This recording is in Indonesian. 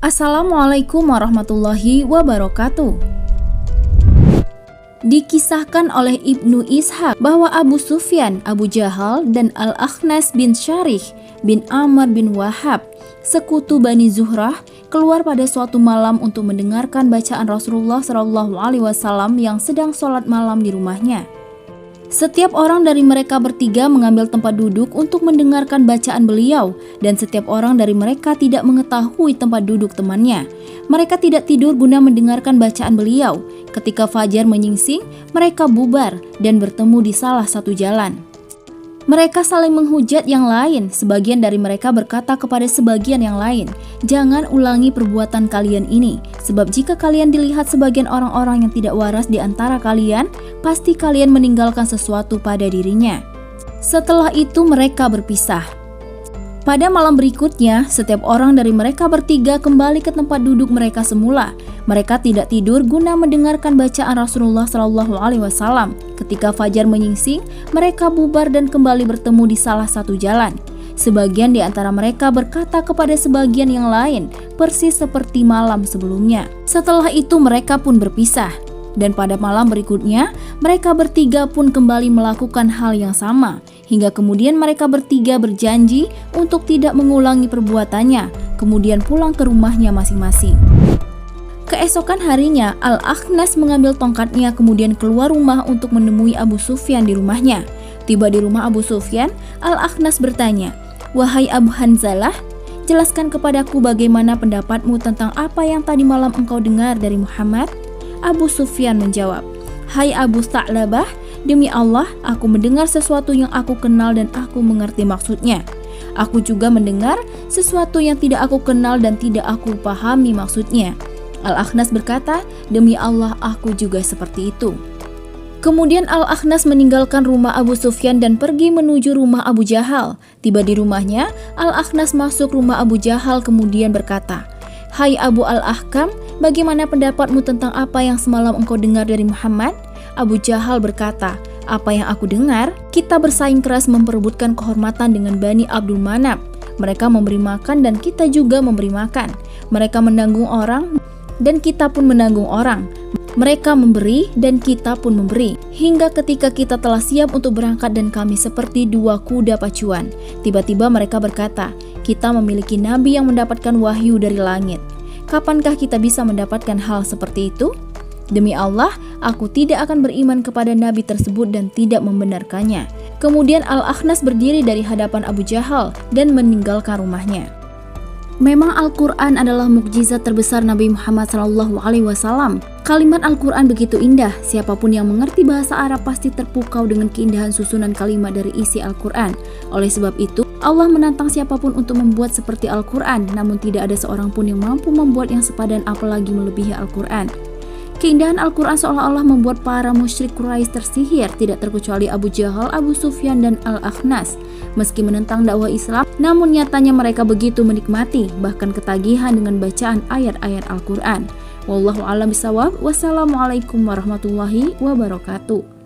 Assalamualaikum warahmatullahi wabarakatuh. Dikisahkan oleh Ibnu Ishaq bahwa Abu Sufyan, Abu Jahal, dan Al-Akhnas bin Syarih bin Amr bin Wahab, sekutu Bani Zuhrah, keluar pada suatu malam untuk mendengarkan bacaan Rasulullah SAW yang sedang sholat malam di rumahnya. Setiap orang dari mereka bertiga mengambil tempat duduk untuk mendengarkan bacaan beliau, dan setiap orang dari mereka tidak mengetahui tempat duduk temannya. Mereka tidak tidur guna mendengarkan bacaan beliau. Ketika fajar menyingsing, mereka bubar dan bertemu di salah satu jalan. Mereka saling menghujat yang lain. Sebagian dari mereka berkata kepada sebagian yang lain, "Jangan ulangi perbuatan kalian ini, sebab jika kalian dilihat sebagian orang-orang yang tidak waras di antara kalian, pasti kalian meninggalkan sesuatu pada dirinya." Setelah itu mereka berpisah. Pada malam berikutnya, setiap orang dari mereka bertiga kembali ke tempat duduk mereka semula. Mereka tidak tidur guna mendengarkan bacaan Rasulullah SAW. Ketika fajar menyingsing, mereka bubar dan kembali bertemu di salah satu jalan. Sebagian di antara mereka berkata kepada sebagian yang lain, persis seperti malam sebelumnya. Setelah itu mereka pun berpisah. Dan pada malam berikutnya, mereka bertiga pun kembali melakukan hal yang sama. Hingga kemudian mereka bertiga berjanji untuk tidak mengulangi perbuatannya, kemudian pulang ke rumahnya masing-masing. Keesokan harinya, Al-Akhnas mengambil tongkatnya kemudian keluar rumah untuk menemui Abu Sufyan di rumahnya. Tiba di rumah Abu Sufyan, Al-Akhnas bertanya, "Wahai Abu Hanzalah, jelaskan kepadaku bagaimana pendapatmu tentang apa yang tadi malam engkau dengar dari Muhammad?" Abu Sufyan menjawab, "Hai Abu Sa'labah, demi Allah, aku mendengar sesuatu yang aku kenal dan aku mengerti maksudnya. Aku juga mendengar sesuatu yang tidak aku kenal dan tidak aku pahami maksudnya." Al-Akhnas berkata, "Demi Allah, aku juga seperti itu." Kemudian Al-Akhnas meninggalkan rumah Abu Sufyan dan pergi menuju rumah Abu Jahal. Tiba di rumahnya, Al-Akhnas masuk rumah Abu Jahal kemudian berkata, "Hai Abu Al-Ahkam, bagaimana pendapatmu tentang apa yang semalam engkau dengar dari Muhammad?" Abu Jahal berkata, "Apa yang aku dengar? Kita bersaing keras memperebutkan kehormatan dengan Bani Abdul Manab. Mereka memberi makan dan kita juga memberi makan. Mereka menanggung orang dan kita pun menanggung orang. Mereka memberi dan kita pun memberi. Hingga ketika kita telah siap untuk berangkat dan kami seperti dua kuda pacuan. Tiba-tiba mereka berkata, kita memiliki nabi yang mendapatkan wahyu dari langit. Kapankah kita bisa mendapatkan hal seperti itu? Demi Allah, aku tidak akan beriman kepada nabi tersebut dan tidak membenarkannya." Kemudian Al-Akhnas berdiri dari hadapan Abu Jahal dan meninggalkan rumahnya. Memang Al-Quran adalah mukjizat terbesar Nabi Muhammad SAW. Kalimat Al-Quran begitu indah, siapapun yang mengerti bahasa Arab pasti terpukau dengan keindahan susunan kalimat dari isi Al-Quran. Oleh sebab itu, Allah menantang siapapun untuk membuat seperti Al-Quran, namun tidak ada seorang pun yang mampu membuat yang sepadan apalagi melebihi Al-Quran. Keindahan Al-Quran seolah-olah membuat para musyrik Quraisy tersihir, tidak terkecuali Abu Jahal, Abu Sufyan, dan Al-Akhnas. Meski menentang dakwah Islam, namun nyatanya mereka begitu menikmati, bahkan ketagihan dengan bacaan ayat-ayat Al-Quran. Wallahu a'lam bishawab. Wassalamualaikum warahmatullahi wabarakatuh.